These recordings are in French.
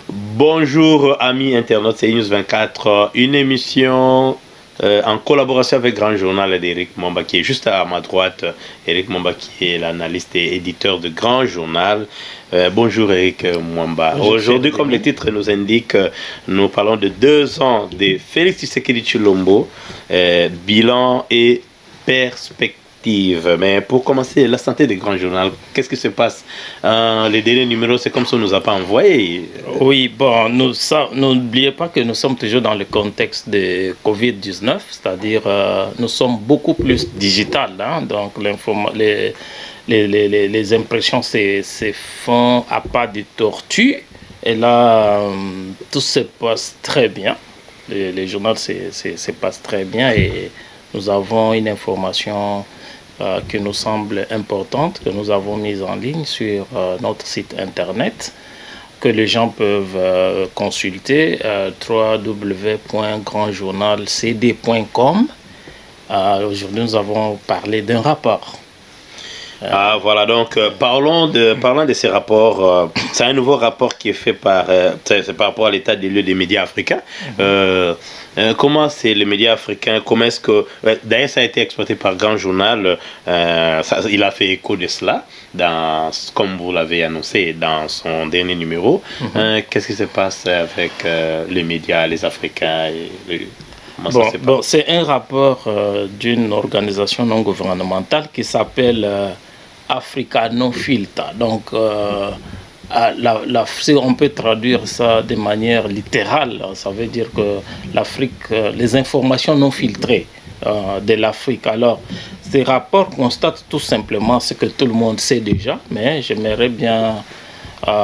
Bonjour amis internautes, c'est News 24, une émission en collaboration avec Grand Journal d'Éric Momba qui est juste à ma droite. Éric Momba qui est l'analyste et éditeur de Grand Journal. Bonjour Éric Momba. Aujourd'hui, comme le titre nous indique, nous parlons de 2 ans de Félix Tshisekedi Tshilombo, bilan et perspective. Mais pour commencer, la santé des Grands Journal, qu'est-ce qui se passe? Les derniers numéros, c'est comme ça, on ne nous a pas envoyé. Oui, bon, n'oubliez pas que nous sommes toujours dans le contexte de Covid-19, c'est-à-dire nous sommes beaucoup plus digital, hein, donc les impressions se font à pas de tortue, et là, tout se passe très bien, les journaux se passent très bien, et nous avons une information qui nous semble importante, que nous avons mise en ligne sur notre site internet, que les gens peuvent consulter, www.grandjournalcd.com. Aujourd'hui, nous avons parlé d'un rapport. Voilà, donc parlant de ces rapports, c'est un nouveau rapport qui est fait par rapport à l'état des lieux des médias africains. Comment c'est les médias africains? Comment est-ce que d'ailleurs ça a été exploité par Grand Journal, il a fait écho de cela comme vous l'avez annoncé dans son dernier numéro. Qu'est-ce qui se passe avec les médias, les Africains Bon, c'est un rapport d'une organisation non gouvernementale qui s'appelle Africa No Filter. Donc, si on peut traduire ça de manière littérale, ça veut dire que l'Afrique, les informations non filtrées de l'Afrique. Alors, ces rapports constatent tout simplement ce que tout le monde sait déjà, mais j'aimerais bien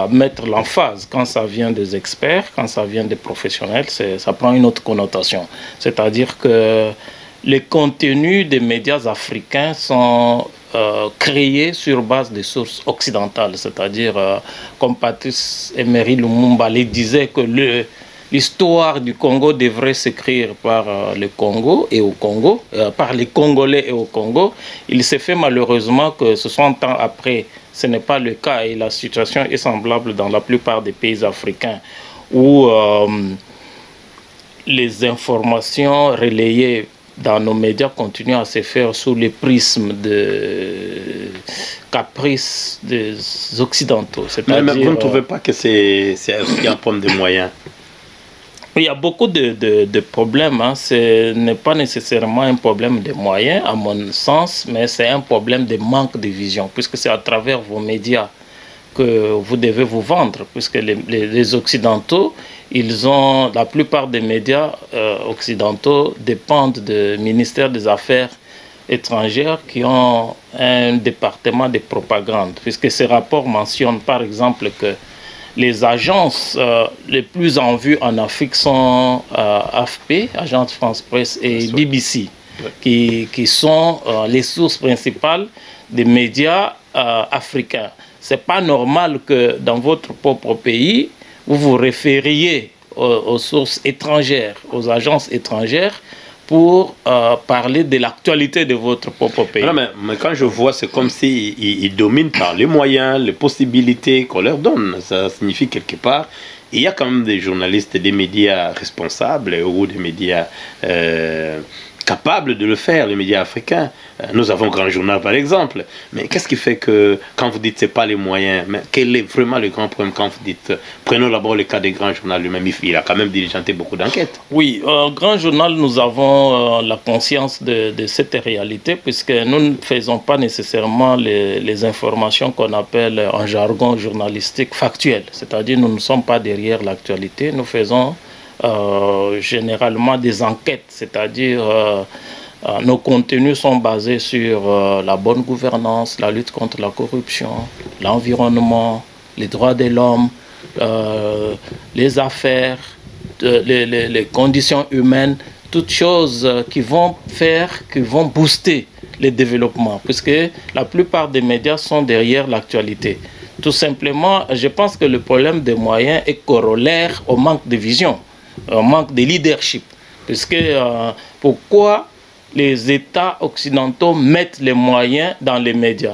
mettre l'emphase quand ça vient des experts, quand ça vient des professionnels, ça prend une autre connotation. C'est-à-dire que les contenus des médias africains sont créés sur base des sources occidentales. C'est-à-dire, comme Patrice Emery Lumumba le disait, que l'histoire du Congo devrait s'écrire par le Congo et au Congo, par les Congolais et au Congo. Il s'est fait malheureusement que 60 ans après, ce n'est pas le cas, et la situation est semblable dans la plupart des pays africains où les informations relayées dans nos médias continuent à se faire sous le prisme de caprices des Occidentaux. Mais vous ne trouvez pas que c'est un problème de moyens? Il y a beaucoup de problèmes. Hein. Ce n'est pas nécessairement un problème de moyens, à mon sens, mais c'est un problème de manque de vision, puisque c'est à travers vos médias que vous devez vous vendre, puisque les Occidentaux, la plupart des médias occidentaux dépendent du ministère des Affaires étrangères qui ont un département de propagande, puisque ces rapports mentionnent par exemple que les agences les plus en vue en Afrique sont AFP, Agence France Presse, et BBC, qui sont les sources principales des médias africains. Ce n'est pas normal que dans votre propre pays, vous vous référiez aux sources étrangères, aux agences étrangères, pour parler de l'actualité de votre propre pays. Non, mais quand je vois, c'est comme s'ils dominent par les moyens, les possibilités qu'on leur donne. Ça signifie quelque part, il y a quand même des journalistes, des médias responsables ou des médias capables de le faire, les médias africains. Nous avons Grand Journal par exemple. Mais qu'est-ce qui fait que, quand vous dites que ce n'est pas les moyens, mais quel est vraiment le grand problème quand vous dites, prenons d'abord le cas des Grands Journal lui-même, il a quand même diligenté beaucoup d'enquêtes. Oui, Grand Journal, nous avons la conscience de cette réalité, puisque nous ne faisons pas nécessairement les informations qu'on appelle en jargon journalistique factuelles. C'est-à-dire, nous ne sommes pas derrière l'actualité, nous faisons généralement des enquêtes, c'est-à-dire nos contenus sont basés sur la bonne gouvernance, la lutte contre la corruption, l'environnement, les droits de l'homme, les affaires, les conditions humaines, toutes choses qui vont booster le développement, puisque la plupart des médias sont derrière l'actualité. Tout simplement, je pense que le problème des moyens est corollaire au manque de vision, au manque de leadership. Puisque pourquoi les États occidentaux mettent les moyens dans les médias?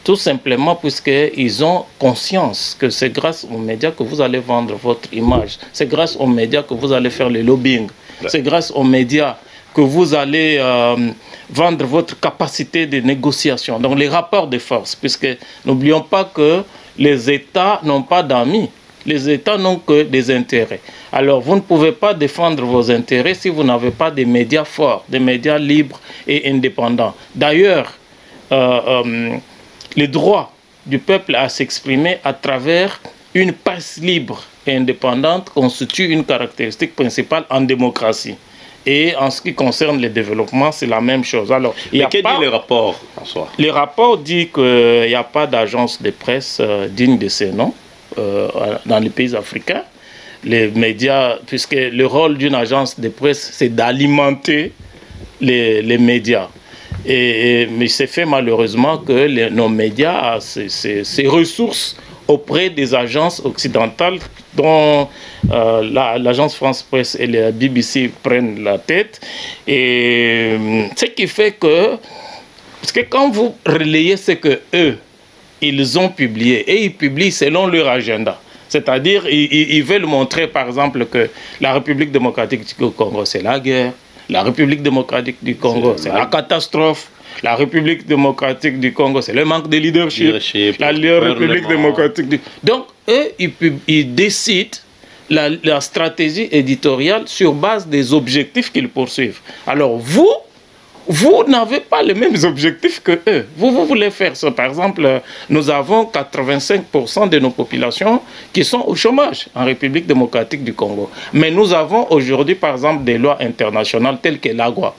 Tout simplement puisqu'ils ont conscience que c'est grâce aux médias que vous allez vendre votre image. C'est grâce aux médias que vous allez faire le lobbying. C'est grâce aux médias que vous allez vendre votre capacité de négociation. Donc les rapports de force, puisque n'oublions pas que les États n'ont pas d'amis. Les États n'ont que des intérêts. Alors vous ne pouvez pas défendre vos intérêts si vous n'avez pas des médias forts, des médias libres et indépendants. D'ailleurs, les droits du peuple à s'exprimer à travers une presse libre et indépendante constituent une caractéristique principale en démocratie. Et en ce qui concerne le développement, c'est la même chose. Alors, mais que dit le rapport en soi? Le rapport dit qu'il n'y a pas d'agence de presse digne de ces noms dans les pays africains. Les médias, puisque le rôle d'une agence de presse, c'est d'alimenter les médias. Mais c'est fait malheureusement que nos médias, ces ressources auprès des agences occidentales dont l'agence France Presse et la BBC prennent la tête. Et ce qui fait que, parce que quand vous relayez ce que eux, ils ont publié, et ils publient selon leur agenda. C'est-à-dire, ils veulent montrer, par exemple, que la République démocratique du Congo, c'est la guerre. La République démocratique du Congo, c'est la catastrophe. La République démocratique du Congo, c'est le manque de leadership. La République démocratique du... Donc, eux, ils décident la stratégie éditoriale sur base des objectifs qu'ils poursuivent. Alors, vous n'avez pas les mêmes objectifs que eux. Vous voulez faire ça. Par exemple, nous avons 85% de nos populations qui sont au chômage en République démocratique du Congo. Mais nous avons aujourd'hui, par exemple, des lois internationales telles que l'AGOA.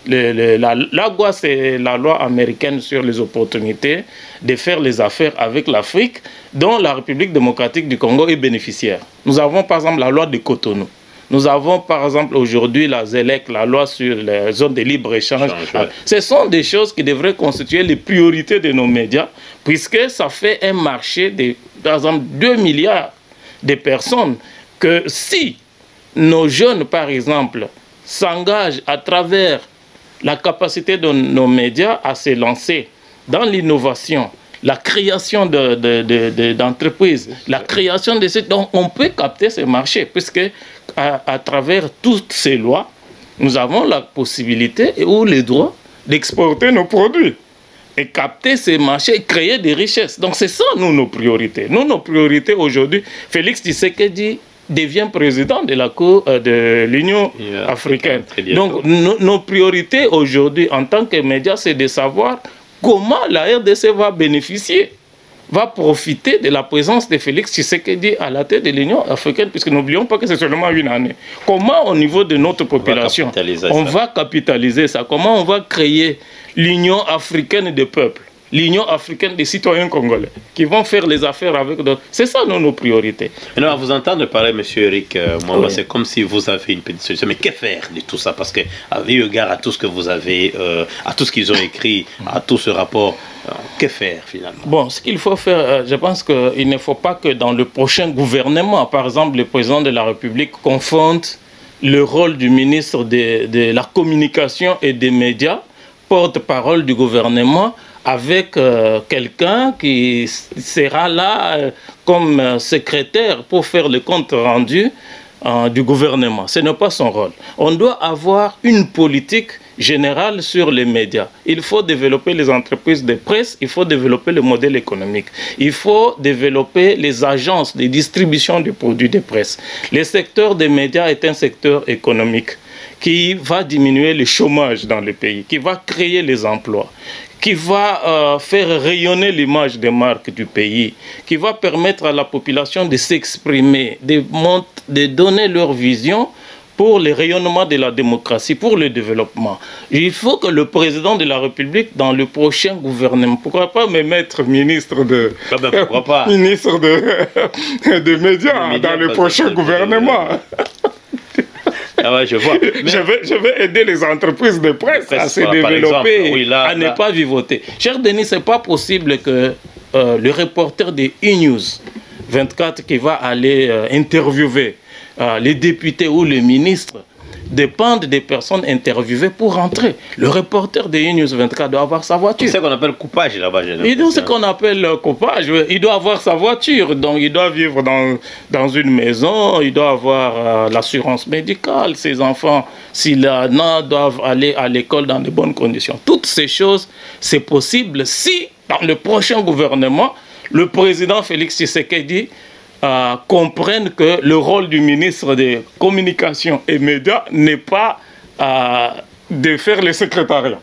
L'AGOA, c'est la loi américaine sur les opportunités de faire les affaires avec l'Afrique, dont la République démocratique du Congo est bénéficiaire. Nous avons, par exemple, la loi de Cotonou. Nous avons par exemple aujourd'hui la ZELEC, la loi sur les zones de libre-échange. Ce sont des choses qui devraient constituer les priorités de nos médias, puisque ça fait un marché de, par exemple, 2 milliards de personnes, que si nos jeunes, par exemple, s'engagent à travers la capacité de nos médias à se lancer dans l'innovation, la création d'entreprises, la création de sites, donc on peut capter ce marché, puisque à travers toutes ces lois, nous avons la possibilité ou le droit d'exporter nos produits et capter ces marchés et créer des richesses. Donc c'est ça, nous, nos priorités. Nous, nos priorités aujourd'hui, Félix Tshisekedi devient président de la Cour de l'Union africaine. Donc nos priorités aujourd'hui en tant que médias, c'est de savoir comment la RDC va bénéficier, va profiter de la présence de Félix Tshisekedi à la tête de l'Union africaine, puisque n'oublions pas que c'est seulement une année. Comment au niveau de notre population, on va capitaliser ça? Comment on va créer l'Union africaine des peuples, l'Union africaine des citoyens congolais, qui vont faire les affaires avec d'autres? C'est ça nos priorités. Alors, à vous entendre parler, M. Eric Mwamba, c'est comme si vous avez une petite solution. Mais que faire de tout ça? Parce que, avec égard à tout ce que vous avez, à tout ce qu'ils ont écrit, à tout ce rapport, que faire finalement? Bon, ce qu'il faut faire, je pense qu'il ne faut pas que dans le prochain gouvernement, par exemple, le président de la République confonde le rôle du ministre de la communication et des médias, porte-parole du gouvernement, avec quelqu'un qui sera là comme secrétaire pour faire le compte rendu du gouvernement. Ce n'est pas son rôle. On doit avoir une politique générale sur les médias. Il faut développer les entreprises de presse, il faut développer le modèle économique, il faut développer les agences de distribution des produits de presse. Le secteur des médias est un secteur économique qui va diminuer le chômage dans le pays, qui va créer les emplois, qui va faire rayonner l'image des marques du pays, qui va permettre à la population de s'exprimer, de donner leur vision pour le rayonnement de la démocratie, pour le développement. Il faut que le président de la République, dans le prochain gouvernement, pourquoi pas me mettre ministre de... pourquoi pas ministre de médias dans le prochain gouvernement. Ah ouais, je vois. Mais je vais aider les entreprises de presse à se développer, oui, à ne pas vivoter. Cher Denis, ce n'est pas possible que le reporter de E-News 24 qui va aller interviewer les députés ou les ministres dépendent des personnes interviewées pour rentrer. Le reporter de News 24 doit avoir sa voiture. C'est ce qu'on appelle coupage là-bas. C'est ce qu'on appelle coupage. Il doit avoir sa voiture, donc il doit vivre dans une maison, il doit avoir l'assurance médicale, ses enfants, s'il en a, doivent aller à l'école dans de bonnes conditions. Toutes ces choses, c'est possible si, dans le prochain gouvernement, le président Félix Tshisekedi comprenne que le rôle du ministre des Communications et Médias n'est pas de faire le secrétariat.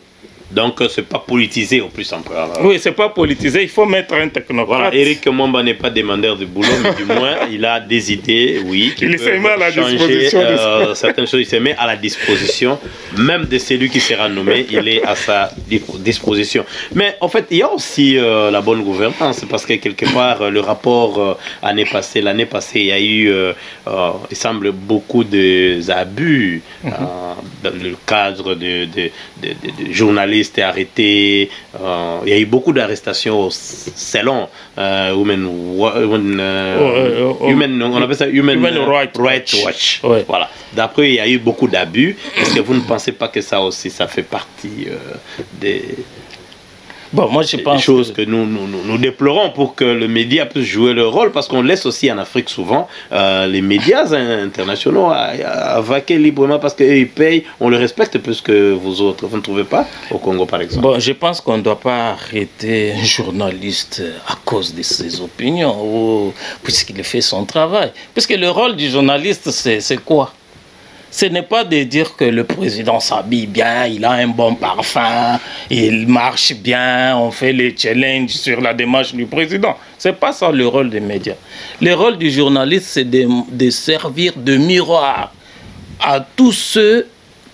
Donc, c'est pas politisé au plus encore. Oui, c'est pas politisé, il faut mettre un technocrate. Voilà, Éric Momba n'est pas demandeur de boulot, mais du moins, il a des idées, oui, qui il s'est mis à la changer certaines choses, il s'est mis à la disposition, même de celui qui sera nommé, il est à sa disposition. Mais en fait, il y a aussi la bonne gouvernance, parce que quelque part, le rapport l'année passée, il y a eu, il semble, beaucoup d'abus dans le cadre de journalistes arrêtés. Il y a eu beaucoup d'arrestations selon Human Rights Watch. Ouais. Voilà. D'après, il y a eu beaucoup d'abus. Est-ce que vous ne pensez pas que ça aussi, ça fait partie des... Bon, moi, je pense choses que nous déplorons pour que le média puisse jouer leur rôle, parce qu'on laisse aussi en Afrique souvent les médias internationaux à vaquer librement parce qu'ils payent, on le respecte plus que vous autres. Vous ne trouvez pas au Congo, par exemple? Bon, je pense qu'on ne doit pas arrêter un journaliste à cause de ses opinions ou puisqu'il fait son travail. Parce que le rôle du journaliste, c'est quoi? Ce n'est pas de dire que le président s'habille bien, il a un bon parfum, il marche bien, on fait les challenges sur la démarche du président. Ce n'est pas ça le rôle des médias. Le rôle du journaliste, c'est de servir de miroir à tous ceux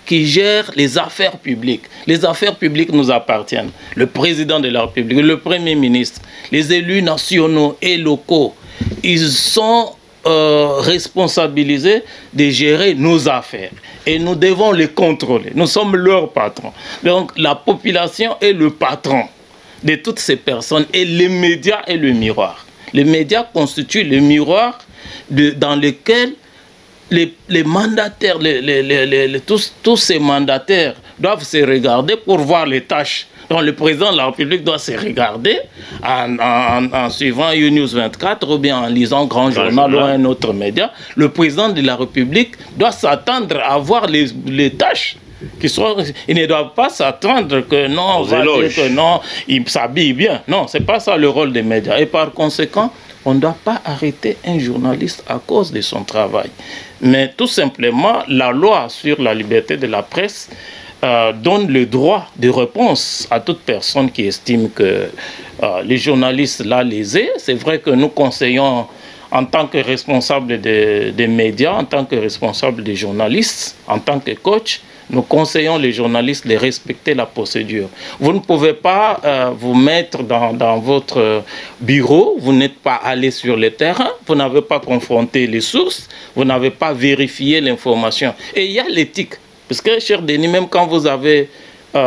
qui gèrent les affaires publiques. Les affaires publiques nous appartiennent. Le président de la République, le Premier ministre, les élus nationaux et locaux, ils sont responsabilisés de gérer nos affaires et nous devons les contrôler. Nous sommes leurs patrons. Donc la population est le patron de toutes ces personnes et les médias est le miroir. Les médias constituent le miroir dans lequel les mandataires, tous ces mandataires doivent se regarder pour voir les tâches. Donc le président de la République doit se regarder en suivant News 24 ou bien en lisant Grand Journal ou un autre média. Le président de la République doit s'attendre à voir les tâches. Il ne doit pas s'attendre que non, on va dire que non, il s'habille bien. Non, ce n'est pas ça le rôle des médias. Et par conséquent, on ne doit pas arrêter un journaliste à cause de son travail. Mais tout simplement, la loi sur la liberté de la presse donne le droit de réponse à toute personne qui estime que les journalistes là lésés. C'est vrai que nous conseillons en tant que responsable des médias, en tant que responsable des journalistes, en tant que coach, nous conseillons les journalistes de respecter la procédure. Vous ne pouvez pas vous mettre dans votre bureau, vous n'êtes pas allé sur le terrain, vous n'avez pas confronté les sources, vous n'avez pas vérifié l'information. Et il y a l'éthique. Parce que, cher Denis, même quand vous avez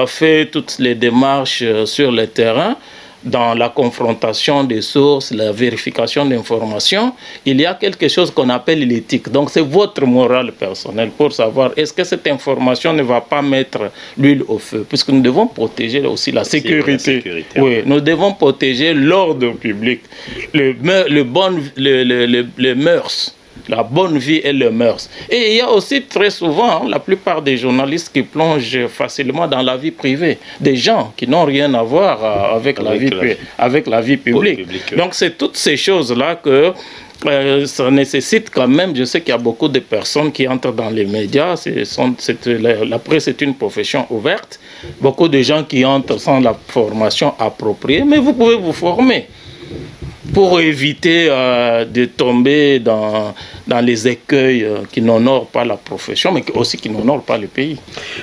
fait toutes les démarches sur le terrain, dans la confrontation des sources, la vérification d'informations, il y a quelque chose qu'on appelle l'éthique. Donc c'est votre morale personnelle pour savoir est-ce que cette information ne va pas mettre l'huile au feu. Puisque nous devons protéger aussi la sécurité. Oui, nous devons protéger l'ordre public, les mœurs. La bonne vie et le mœurs. Et il y a aussi très souvent, la plupart des journalistes qui plongent facilement dans la vie privée. Des gens qui n'ont rien à voir avec la vie publique. Donc c'est toutes ces choses-là que ça nécessite quand même, je sais qu'il y a beaucoup de personnes qui entrent dans les médias, la presse est une profession ouverte, beaucoup de gens qui entrent sans la formation appropriée, mais vous pouvez vous former pour éviter de tomber dans les écueils qui n'honorent pas la profession, mais aussi qui n'honorent pas le pays.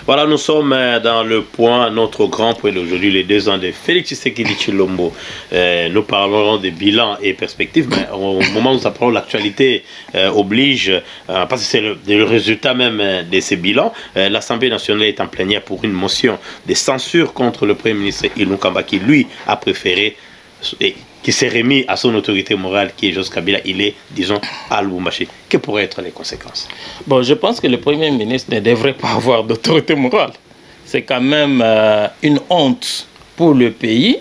Voilà, nous sommes dans le point, notre grand point d'aujourd'hui, les 2 ans de Félix Tshisekedi Tshilombo. Nous parlerons des bilans et perspectives, mais au moment où nous parlons l'actualité oblige, parce que c'est le résultat même de ces bilans, l'Assemblée nationale est en plénière pour une motion de censure contre le Premier ministre Inou Kamba, qui lui a préféré qui s'est remis à son autorité morale, qui est Joseph Kabila, il est, disons, à Lubumbashi. Que pourraient être les conséquences? Bon, je pense que le Premier ministre ne devrait pas avoir d'autorité morale. C'est quand même une honte pour le pays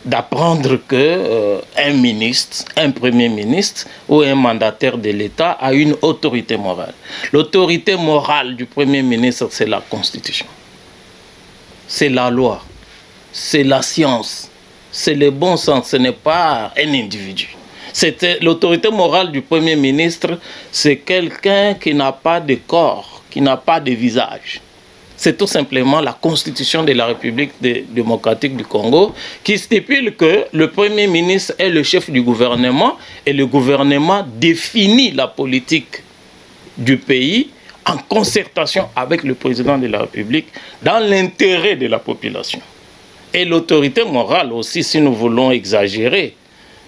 d'apprendre que un ministre, un Premier ministre ou un mandataire de l'État a une autorité morale. L'autorité morale du Premier ministre, c'est la Constitution. C'est la loi. C'est la science. C'est le bon sens. Ce n'est pas un individu. L'autorité morale du Premier ministre, c'est quelqu'un qui n'a pas de corps, qui n'a pas de visage. C'est tout simplement la Constitution de la République démocratique du Congo qui stipule que le Premier ministre est le chef du gouvernement et le gouvernement définit la politique du pays en concertation avec le président de la République dans l'intérêt de la population. Et l'autorité morale aussi, si nous voulons exagérer,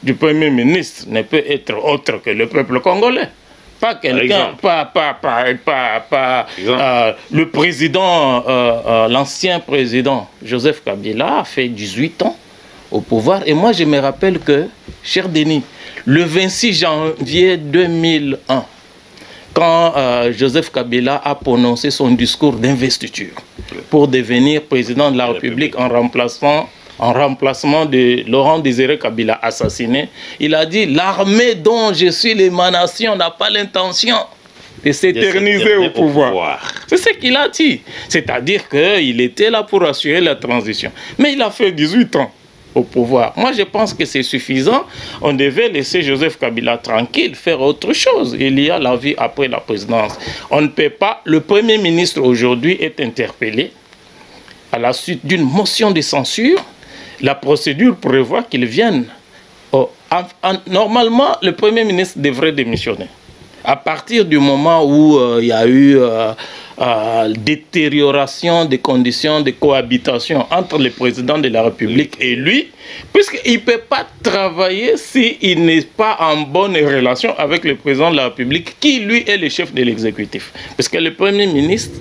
du Premier ministre ne peut être autre que le peuple congolais. Pas quelqu'un, le président, l'ancien président Joseph Kabila a fait 18 ans au pouvoir. Et moi, je me rappelle que, cher Denis, le 26 janvier 2001, quand Joseph Kabila a prononcé son discours d'investiture pour devenir président de la République en remplacement de Laurent Désiré Kabila assassiné, il a dit « L'armée dont je suis l'émanation n'a pas l'intention de s'éterniser au pouvoir. » C'est ce qu'il a dit. C'est-à-dire qu'il était là pour assurer la transition. Mais il a fait 18 ans au pouvoir. Moi, je pense que c'est suffisant. On devait laisser Joseph Kabila tranquille, faire autre chose. Il y a la vie après la présidence. On ne peut pas... Le Premier ministre aujourd'hui est interpellé à la suite d'une motion de censure. La procédure prévoit qu'il vienne. Normalement, le Premier ministre devrait démissionner. À partir du moment où il y a eu détérioration des conditions de cohabitation entre le président de la République et lui, puisqu'il ne peut pas travailler s'il n'est pas en bonne relation avec le président de la République, qui lui est le chef de l'exécutif. Parce que le Premier ministre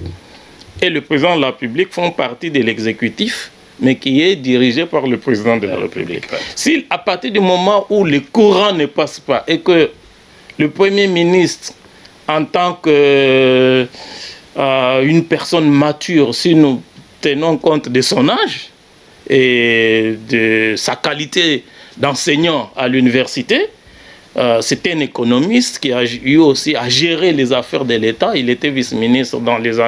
et le président de la République font partie de l'exécutif, mais qui est dirigé par le président de la République. Si à partir du moment où le courant ne passe pas et que le Premier ministre, en tant que une personne mature, si nous tenons compte de son âge et de sa qualité d'enseignant à l'université, c'était un économiste qui a eu aussi à gérer les affaires de l'État. Il était vice-ministre dans les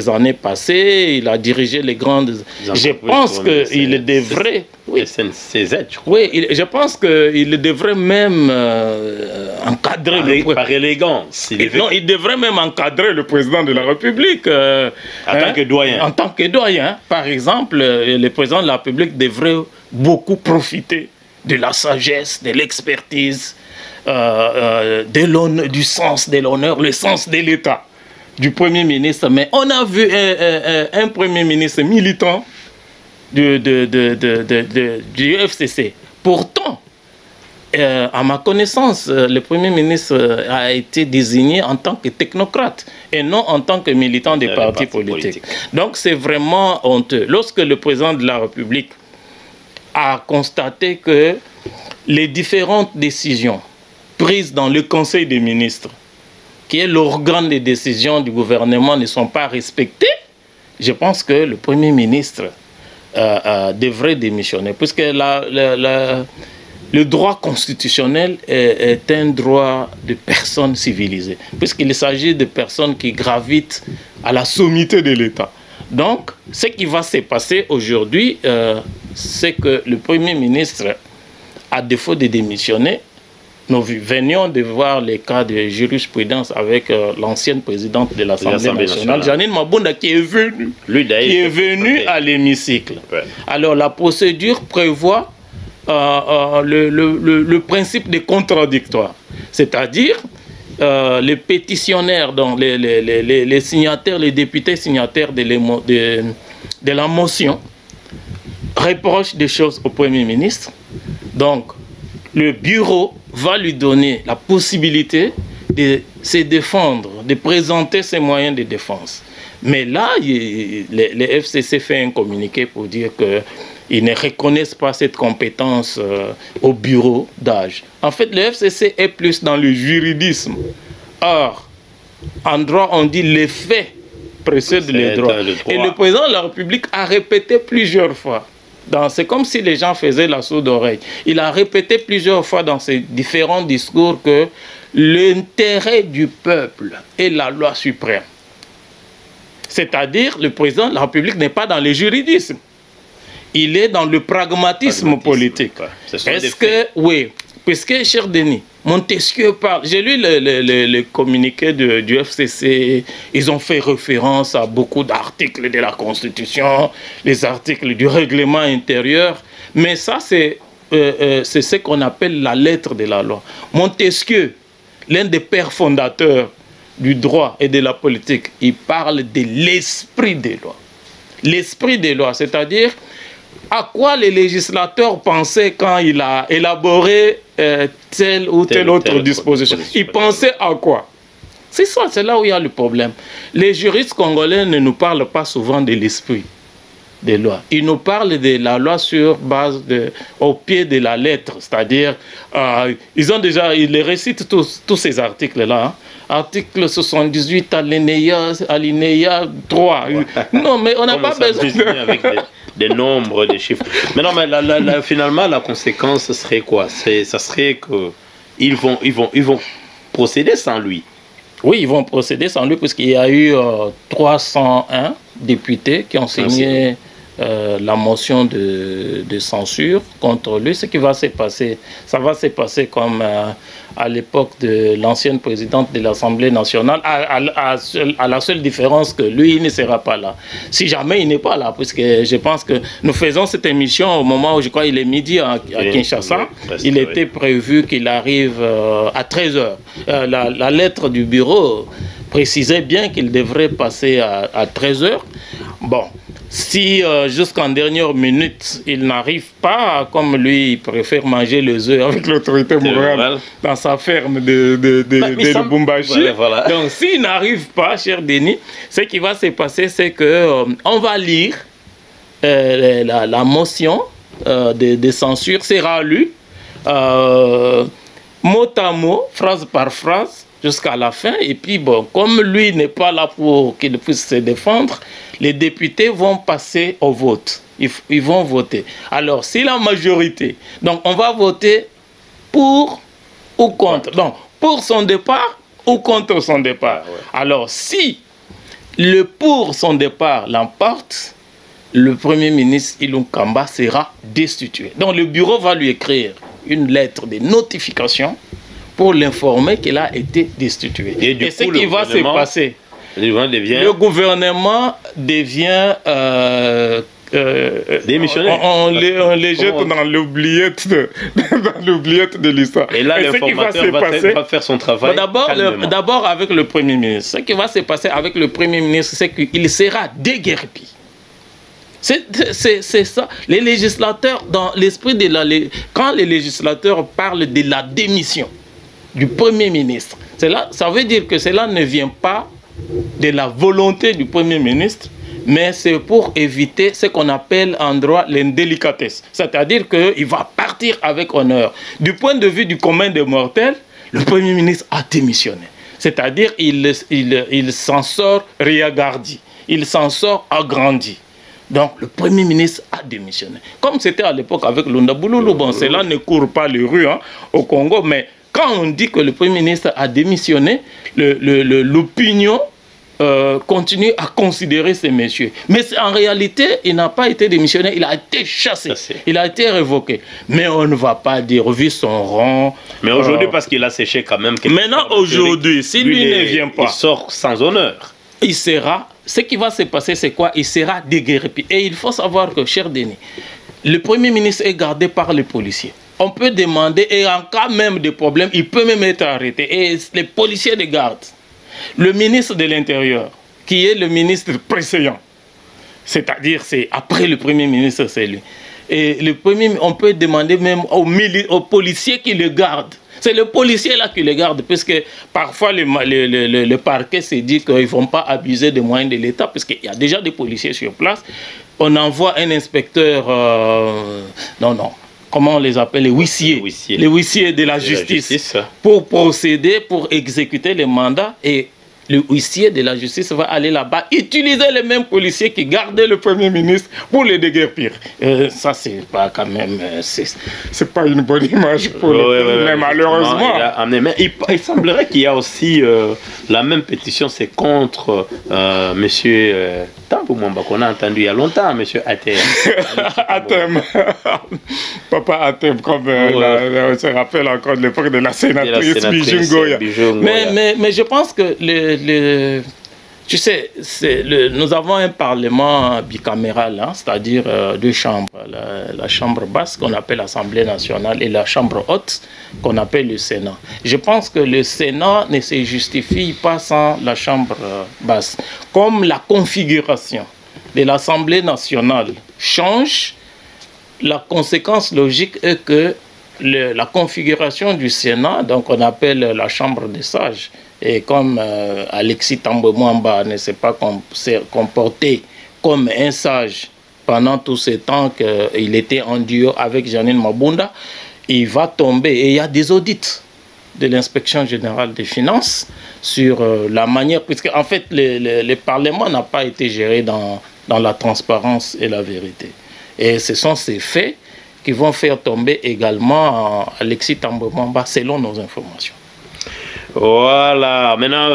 années passées. Il a dirigé les grandes... Je pense qu'il devrait... Oui, je pense qu'il devrait même encadrer... Par élégance. Il devrait même encadrer le président de la République. En tant que doyen. En tant que doyen. Par exemple, le président de la République devrait beaucoup profiter de la sagesse, de l'expertise, du sens de l'honneur, le sens de l'État du Premier ministre. Mais on a vu un Premier ministre militant du FCC. Pourtant, à ma connaissance, le Premier ministre a été désigné en tant que technocrate et non en tant que militant des partis politiques. Donc c'est vraiment honteux. Lorsque le président de la République a constaté que les différentes décisions prises dans le Conseil des ministres, qui est l'organe des décisions du gouvernement, ne sont pas respectées, je pense que le Premier ministre devrait démissionner, puisque le droit constitutionnel est un droit de personnes civilisées, puisqu'il s'agit de personnes qui gravitent à la sommité de l'État. Donc, ce qui va se passer aujourd'hui, c'est que le Premier ministre, à défaut de démissionner, nous venions de voir les cas de jurisprudence avec l'ancienne présidente de l'Assemblée nationale, Janine Mabunda, qui est venue à l'hémicycle. Ouais. Alors, la procédure prévoit le principe des contradictoires, c'est-à-dire les pétitionnaires, donc les signataires, les députés signataires de la motion reprochent des choses au Premier ministre. Donc, le bureau va lui donner la possibilité de se défendre, de présenter ses moyens de défense. Mais là, le FCC fait un communiqué pour dire que Ils ne reconnaissent pas cette compétence au bureau d'âge. En fait, le FCC est plus dans le juridisme. Or, en droit, on dit les faits précèdent les droits. Et le président de la République a répété plusieurs fois. C'est comme si les gens faisaient la sourde oreille. Il a répété plusieurs fois dans ses différents discours que l'intérêt du peuple est la loi suprême. C'est-à-dire, le président de la République n'est pas dans le juridisme. Il est dans le pragmatisme politique. Est-ce que, oui, puisque, cher Denis, Montesquieu parle, j'ai lu le communiqué du FCC, ils ont fait référence à beaucoup d'articles de la Constitution, les articles du règlement intérieur, mais ça c'est ce qu'on appelle la lettre de la loi. Montesquieu, l'un des pères fondateurs du droit et de la politique, il parle de l'esprit des lois. L'esprit des lois, c'est-à-dire à quoi les législateurs pensaient quand il a élaboré telle ou telle autre disposition. Ils pensaient à quoi? C'est ça, c'est là où il y a le problème. Les juristes congolais ne nous parlent pas souvent de l'esprit des lois. Ils nous parlent de la loi sur base au pied de la lettre, c'est-à-dire ils les récitent tous ces articles-là. Hein. Article 78, alinéa 3. Ouais. Non, mais on n'a pas besoin avec des nombres, des chiffres. Mais non, mais finalement, la conséquence serait quoi? Ça serait qu'ils vont procéder sans lui. Oui, ils vont procéder sans lui, puisqu'il y a eu 301 députés qui ont signé la motion de censure contre lui. Ce qui va se passer, ça va se passer comme à l'époque de l'ancienne présidente de l'Assemblée nationale, à la seule différence que lui, il ne sera pas là. Si jamais il n'est pas là, puisque je pense que nous faisons cette émission au moment où je crois il est midi à Kinshasa, il était prévu qu'il arrive à 13h. La lettre du bureau précisait bien qu'il devrait passer à 13h. Bon. Si jusqu'en dernière minute, il n'arrive pas, comme lui, il préfère manger les œufs avec l'autorité morale dans sa ferme de Lubumbashi. Voilà. Donc, s'il n'arrive pas, cher Denis, ce qui va se passer, c'est que on va lire la motion de censure, sera lue mot à mot, phrase par phrase, jusqu'à la fin. Et puis, bon, comme lui n'est pas là pour qu'il puisse se défendre, les députés vont passer au vote. Ils vont voter. Alors, si la majorité, donc on va voter pour ou contre. Donc, pour son départ ou contre son départ. Ouais. Alors, si le pour son départ l'emporte, le Premier ministre Ilunga Kamba sera destitué. Donc, le bureau va lui écrire une lettre de notification pour l'informer qu'il a été destitué. Et ce qui va se passer, le gouvernement devient démissionnaire. On les jette dans l'oubliette de l'histoire. Et là, l'informateur va faire son travail. D'abord avec le Premier ministre. Ce qui va se passer avec le Premier ministre, c'est qu'il sera déguerpi. C'est ça. Les législateurs, dans l'esprit de quand les législateurs parlent de la démission du Premier ministre, ça veut dire que cela ne vient pas de la volonté du Premier ministre, mais c'est pour éviter ce qu'on appelle en droit l'indélicatesse. C'est-à-dire qu'il va partir avec honneur. Du point de vue du commun des mortels, le Premier ministre a démissionné. C'est-à-dire il s'en sort réagardi, il s'en sort agrandi. Donc, le Premier ministre a démissionné. Comme c'était à l'époque avec Lunda Bouloulou, bon, cela ne court pas les rues au Congo, mais quand on dit que le Premier ministre a démissionné, l'opinion continue à considérer ces messieurs. Mais en réalité, il n'a pas été démissionné, il a été chassé, il a été révoqué. Mais on ne va pas dire, vu son rang... Mais aujourd'hui, parce qu'il a séché quand même... Maintenant, aujourd'hui, si lui ne vient pas... Il sort sans honneur. Il sera... Ce qui va se passer, c'est quoi? Il sera déguerpi. Et il faut savoir que, cher Denis, le Premier ministre est gardé par les policiers. On peut demander, et en cas même de problème, il peut même être arrêté. Et les policiers le gardent. Le ministre de l'Intérieur, qui est le ministre précédent, c'est-à-dire c'est après le Premier ministre, c'est lui. Et on peut demander même aux policiers qui le gardent C'est le policier là qui les garde, puisque parfois le parquet s'est dit qu'ils ne vont pas abuser des moyens de l'État, puisqu'il y a déjà des policiers sur place. On envoie un inspecteur, comment on les appelle, les huissiers de la justice, pour procéder, pour exécuter les mandats. Et le huissier de la justice va aller là-bas, utiliser les mêmes policiers qui gardaient le Premier ministre pour les déguerpir. Ça, c'est pas quand même... c'est pas une bonne image pour mais malheureusement. Mais il semblerait qu'il y a aussi la même pétition, c'est contre monsieur Tambou Mwamba, qu'on a entendu il y a longtemps, monsieur Atem. Atem. Papa Atem, comme on se rappelle encore de l'époque de la sénatrice Bijungoya. Mais je pense que tu sais, nous avons un parlement bicaméral, hein, c'est-à-dire deux chambres. La chambre basse qu'on appelle l'Assemblée nationale et la chambre haute qu'on appelle le Sénat. Je pense que le Sénat ne se justifie pas sans la chambre basse. Comme la configuration de l'Assemblée nationale change, la conséquence logique est que la configuration du Sénat, donc on appelle la chambre des sages, et comme Alexis Tambou Mwamba ne s'est pas comporté comme un sage pendant tout ce temps qu'il était en duo avec Janine Mabunda, il va tomber. Et il y a des audits de l'inspection générale des finances sur la manière, puisque en fait le Parlement n'a pas été géré dans la transparence et la vérité. Et ce sont ces faits qui vont faire tomber également Alexis Tambou Mwamba selon nos informations. Voilà, maintenant,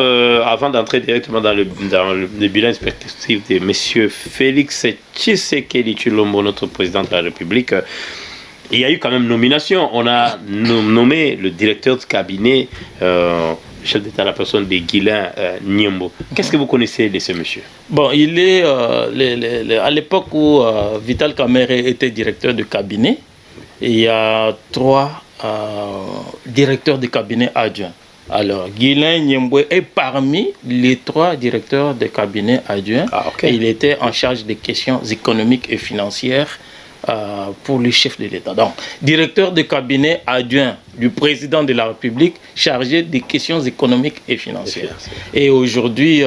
avant d'entrer directement dans le bilan inspectif de M. Félix Tshisekedi Tshilombo, notre président de la République, il y a eu quand même nomination. On a nommé le directeur de cabinet, chef d'État, la personne de Guilain Nyembo. Qu'est-ce que vous connaissez de ce monsieur? Bon, il est à l'époque où Vital Kamerhe était directeur de cabinet, il y a 3 directeurs de cabinet adjoints. Alors, Guilain Nyembo est parmi les 3 directeurs de cabinet adjoints. Il était en charge des questions économiques et financières pour le chef de l'État. Donc, directeur de cabinet adjoint du président de la République chargé des questions économiques et financières. Et aujourd'hui,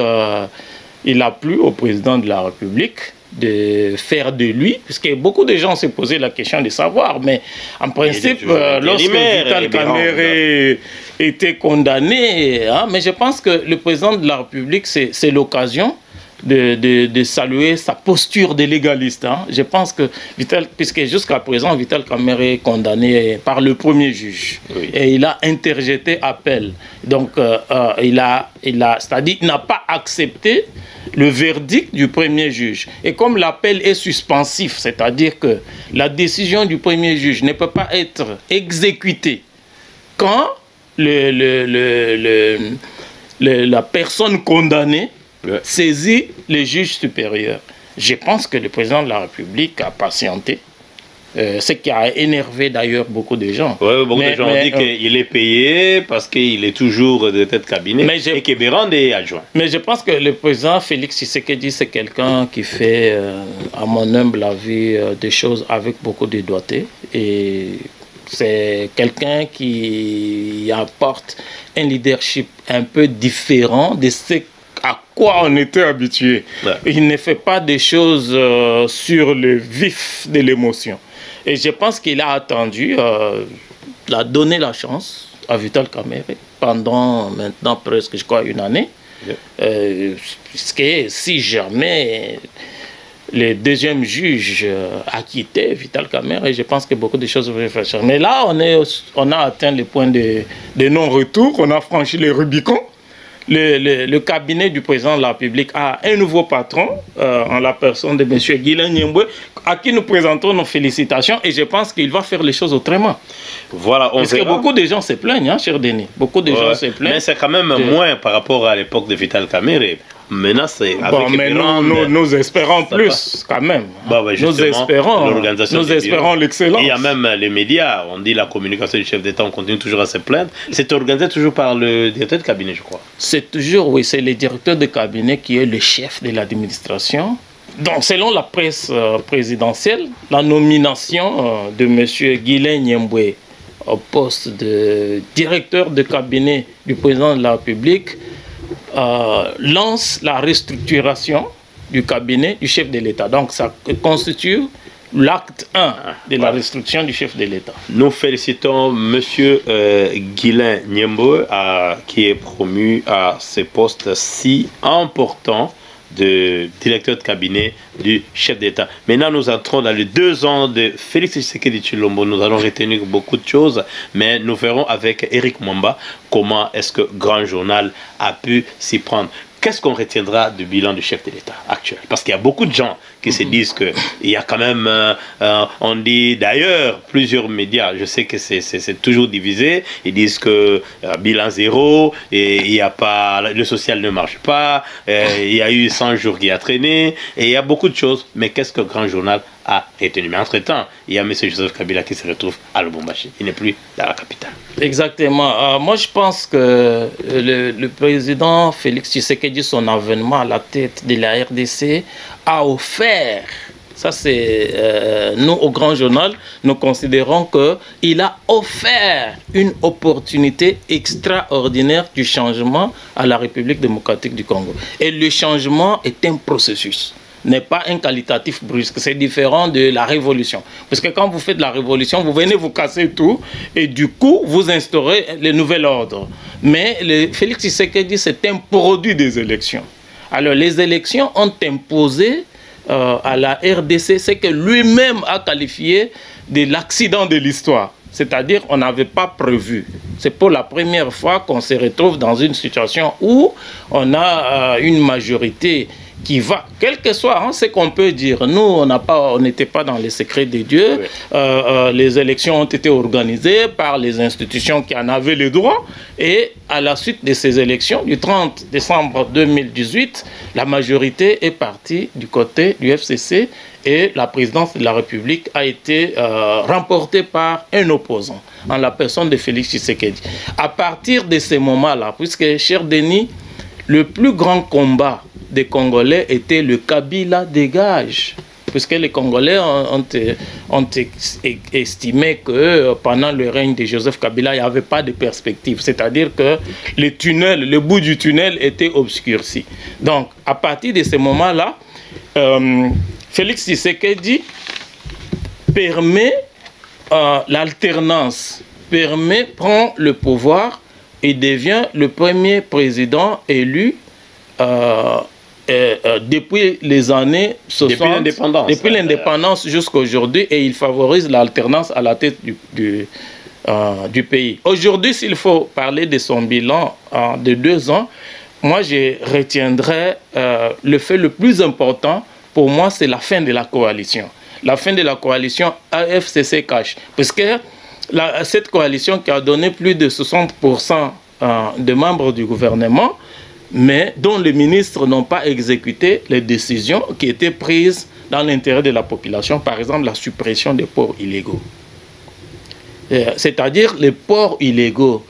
il a plu au président de la République de faire de lui, puisque beaucoup de gens se posaient la question de savoir, mais en principe, lorsque Vital Kamerhe était condamné, hein, mais je pense que le président de la République, c'est l'occasion de saluer sa posture de légaliste. Hein. Je pense que puisque jusqu'à présent, Vital Kamerhe est condamné par le premier juge. Et il a interjeté appel. Donc, c'est-à-dire qu'il n'a pas accepté le verdict du premier juge. Et comme l'appel est suspensif, c'est-à-dire que la décision du premier juge ne peut pas être exécutée quand la personne condamnée saisit le juge supérieur. Je pense que le président de la République a patienté. Ce qui a énervé d'ailleurs beaucoup de gens. Oui, beaucoup de gens ont dit qu'il est payé parce qu'il est toujours de tête cabinet et que Bérand est adjoint. Mais je pense que le président Félix Tshisekedi, c'est quelqu'un qui fait, à mon humble avis, des choses avec beaucoup de doigté. Et c'est quelqu'un qui apporte un leadership un peu différent de ce à quoi on était habitué. Il ne fait pas des choses sur le vif de l'émotion. Et je pense qu'il a attendu, il a donné la chance à Vital Kamerhe pendant maintenant presque, je crois, 1 année. Puisque si jamais le deuxième juge a quitté Vital Kamerhe, je pense que beaucoup de choses vont faire. Mais là, on a atteint le point de non-retour, on a franchi les Rubicons. Le cabinet du président de la République a un nouveau patron en la personne de M. Guilain Nyembo, à qui nous présentons nos félicitations, et je pense qu'il va faire les choses autrement. Voilà, parce que beaucoup de gens se plaignent, hein, cher Denis. Beaucoup de gens se plaignent. Mais c'est quand même moins par rapport à l'époque de Vital Kamerhe. Maintenant, c'est bon, mais nous espérons plus, quand même. Nous espérons l'excellence. Il y a même les médias, on dit la communication du chef d'État, on continue toujours à se plaindre. C'est organisé toujours par le directeur de cabinet, je crois. C'est toujours, oui, c'est le directeur de cabinet qui est le chef de l'administration. Donc, selon la presse présidentielle, la nomination de M. Guilain Nyembo au poste de directeur de cabinet du président de la République, lance la restructuration du cabinet du chef de l'État. Donc ça constitue l'acte 1 de la restructuration du chef de l'État. Nous félicitons M. Guilain Nyembo qui est promu à ce poste si important de directeur de cabinet du chef d'État. Maintenant, nous entrons dans les 2 ans de Félix Tshisekedi Tshilombo. Nous allons retenir beaucoup de choses, mais nous verrons avec Eric Mwamba comment est-ce que Grand Journal a pu s'y prendre. Qu'est-ce qu'on retiendra du bilan du chef de l'État actuel? Parce qu'il y a beaucoup de gens qui se disent qu'il y a quand même, on dit d'ailleurs, plusieurs médias, je sais que c'est toujours divisé, ils disent que bilan 0, et il y a pas, le social ne marche pas, il y a eu 100 jours qui a traîné, et il y a beaucoup de choses, mais qu'est-ce que Grand Journal a retenu? Mais entre-temps, il y a M. Joseph Kabila qui se retrouve à Lubumbashi, il n'est plus dans la capitale. Exactement. Moi, je pense que le président Félix Tshisekedi, son avènement à la tête de la RDC, a offert, ça c'est nous au Grand Journal, nous considérons qu'il a offert une opportunité extraordinaire du changement à la République démocratique du Congo. Et le changement est un processus, n'est pas un qualitatif brusque, c'est différent de la révolution. Parce que quand vous faites la révolution, vous venez vous casser tout et du coup, vous instaurez le nouvel ordre. Mais Félix Tshisekedi, c'est un produit des élections. Alors les élections ont imposé à la RDC ce que lui-même a qualifié de l'accident de l'histoire. C'est-à-dire qu'on n'avait pas prévu. C'est pour la première fois qu'on se retrouve dans une situation où on a une majorité qui va, quel que soit ce qu'on peut dire. Nous, on n'était pas dans les secrets de Dieu. Oui. Les élections ont été organisées par les institutions qui en avaient le droit. Et à la suite de ces élections, du 30 décembre 2018, la majorité est partie du côté du FCC et la présidence de la République a été remportée par un opposant, en la personne de Félix Tshisekedi. À partir de ce moment-là, puisque, cher Denis, le plus grand combat des Congolais était le Kabila dégage. Puisque les Congolais ont estimé que pendant le règne de Joseph Kabila, il n'y avait pas de perspective. C'est-à-dire que le bout du tunnel était obscurci. Donc, à partir de ce moment-là, Félix Tshisekedi permet l'alternance, prend le pouvoir et devient le premier président élu depuis les années 60, depuis l'indépendance jusqu'à aujourd'hui, et il favorise l'alternance à la tête du pays. Aujourd'hui, s'il faut parler de son bilan de 2 ans, moi je retiendrai le fait le plus important pour moi, c'est la fin de la coalition. La fin de la coalition AFCC-CACH. Parce que cette coalition qui a donné plus de 60% de membres du gouvernement, mais dont les ministres n'ont pas exécuté les décisions qui étaient prises dans l'intérêt de la population, par exemple la suppression des ports illégaux. C'est-à-dire les ports illégaux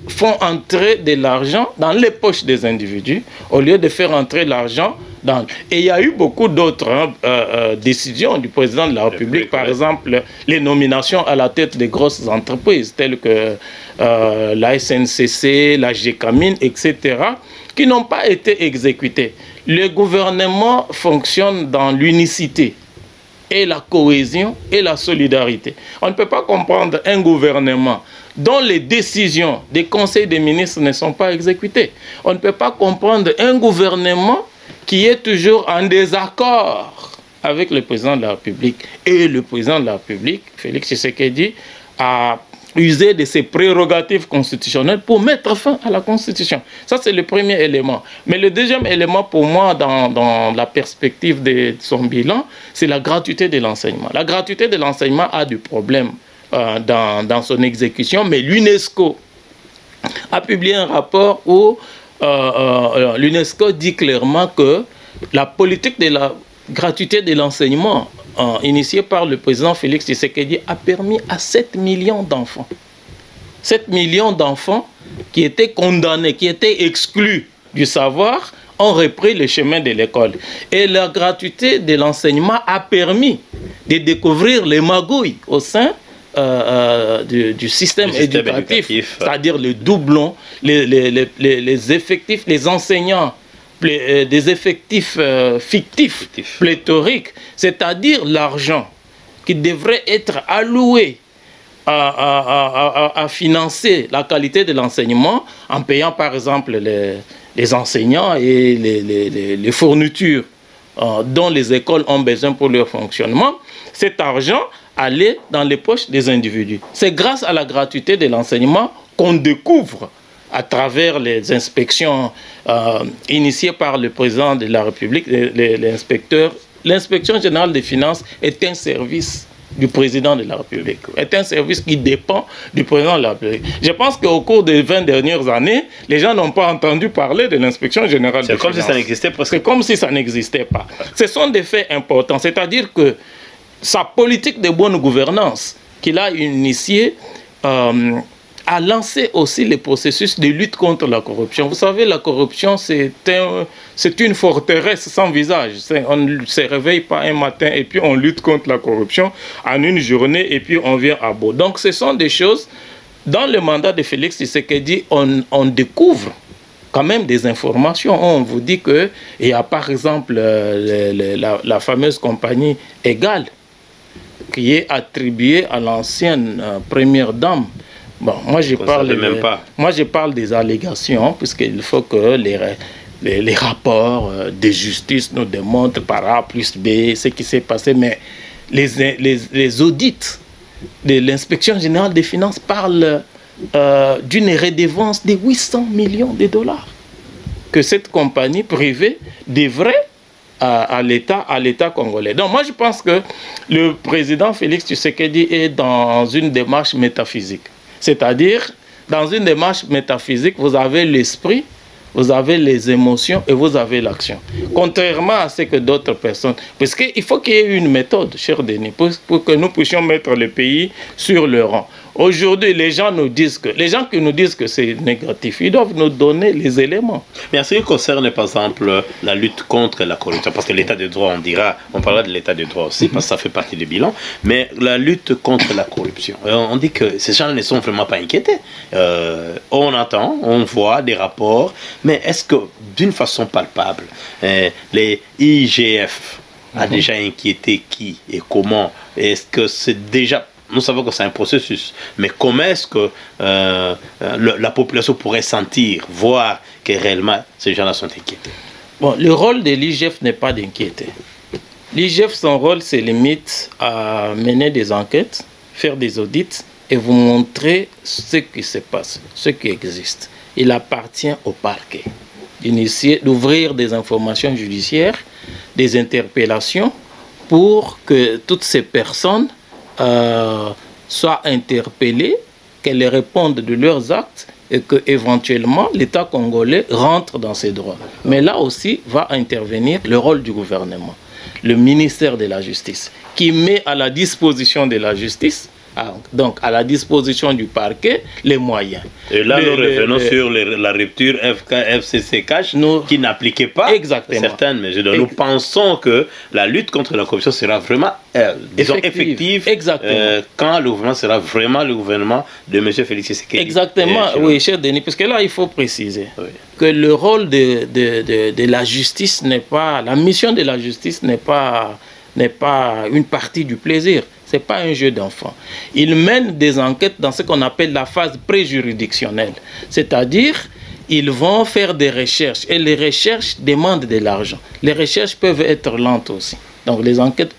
font entrer de l'argent dans les poches des individus au lieu de faire entrer l'argent dans... Et il y a eu beaucoup d'autres décisions du président de la République, par exemple les nominations à la tête des grosses entreprises telles que la SNCC, la GECAMINE, etc., qui n'ont pas été exécutées. Le gouvernement fonctionne dans l'unicité et la cohésion et la solidarité. On ne peut pas comprendre un gouvernement dont les décisions des conseils des ministres ne sont pas exécutées. On ne peut pas comprendre un gouvernement qui est toujours en désaccord avec le président de la République. Et le président de la République, Félix Tshisekedi, a usé de ses prérogatives constitutionnelles pour mettre fin à la Constitution. Ça, c'est le premier élément. Mais le deuxième élément, pour moi, dans la perspective de son bilan, c'est la gratuité de l'enseignement. La gratuité de l'enseignement a du problème dans son exécution, mais l'UNESCO a publié un rapport où l'UNESCO dit clairement que la politique de la gratuité de l'enseignement initiée par le président Félix Tshisekedi a permis à 7 millions d'enfants. 7 millions d'enfants qui étaient condamnés, qui étaient exclus du savoir, ont repris le chemin de l'école. Et la gratuité de l'enseignement a permis de découvrir les magouilles au sein du système éducatif, c'est-à-dire le doublon, les effectifs, les enseignants, des effectifs fictifs, pléthoriques, c'est-à-dire l'argent qui devrait être alloué à financer la qualité de l'enseignement en payant par exemple les enseignants et les fournitures dont les écoles ont besoin pour leur fonctionnement. Cet argent allait dans les poches des individus. C'est grâce à la gratuité de l'enseignement qu'on découvre à travers les inspections initiées par le président de la République, les inspecteurs. L'inspection générale des finances est un service du président de la République, est un service qui dépend du président de la République. Je pense qu'au cours des 20 dernières années, les gens n'ont pas entendu parler de l'inspection générale des finances. C'est comme si ça n'existait pas. C'est comme si ça n'existait pas. Ce sont des faits importants, c'est-à-dire que sa politique de bonne gouvernance qu'il a initiée a lancé aussi les processus de lutte contre la corruption. Vous savez, la corruption, c'est une forteresse sans visage. On ne se réveille pas un matin et puis on lutte contre la corruption en une journée et puis on vient à bout. Donc ce sont des choses, dans le mandat de Félix Tshisekedi, on découvre quand même des informations. On vous dit qu'il y a par exemple la fameuse compagnie Égale qui est attribuée à l'ancienne première dame. Bon, moi je parle des allégations, puisqu'il faut que les rapports de justice nous démontrent par A plus B ce qui s'est passé, mais les audits de l'inspection générale des finances parlent d'une redevance de 800 millions de dollars que cette compagnie privée devrait à l'État congolais. Donc moi je pense que le président Félix Tshisekedi est dans une démarche métaphysique. C'est-à-dire, dans une démarche métaphysique, vous avez l'esprit, vous avez les émotions et vous avez l'action. Contrairement à ce que d'autres personnes... Parce qu'il faut qu'il y ait une méthode, cher Denis, pour que nous puissions mettre le pays sur le rang. Aujourd'hui, les gens qui nous disent que c'est négatif, ils doivent nous donner les éléments. Mais en ce qui concerne, par exemple, la lutte contre la corruption, parce que l'état de droit, on parlera de l'état de droit aussi, parce que ça fait partie du bilan, mais la lutte contre la corruption, on dit que ces gens ne sont vraiment pas inquiétés. On entend, on voit des rapports, mais est-ce que, d'une façon palpable, les IGF a déjà inquiété qui et comment? Est-ce que c'est déjà... Nous savons que c'est un processus, mais comment est-ce que la population pourrait sentir, voir que réellement ces gens-là sont inquiétés? Bon, le rôle de l'IGF n'est pas d'inquiéter. L'IGF, son rôle, se limite à mener des enquêtes, faire des audits et vous montrer ce qui se passe, ce qui existe. Il appartient au parquet d'ouvrir des informations judiciaires, des interpellations pour que toutes ces personnes soient interpellées, qu'elles répondent de leurs actes et que éventuellement l'État congolais rentre dans ses droits. Mais là aussi va intervenir le rôle du gouvernement, le ministère de la Justice, qui met à la disposition de la justice, donc à la disposition du parquet, les moyens. Et là, nous revenons sur la rupture FCC-CACH qui n'appliquait pas certaines mesures. Nous pensons que la lutte contre la corruption sera vraiment effective quand le gouvernement sera vraiment le gouvernement de M. Félix Tshisekedi. Exactement, oui, cher Denis, parce que là, il faut préciser que le rôle de la justice n'est pas, la mission de la justice n'est pas une partie du plaisir. Ce n'est pas un jeu d'enfant. Ils mènent des enquêtes dans ce qu'on appelle la phase préjuridictionnelle. C'est-à-dire, ils vont faire des recherches. Et les recherches demandent de l'argent. Les recherches peuvent être lentes aussi. Donc, les enquêtes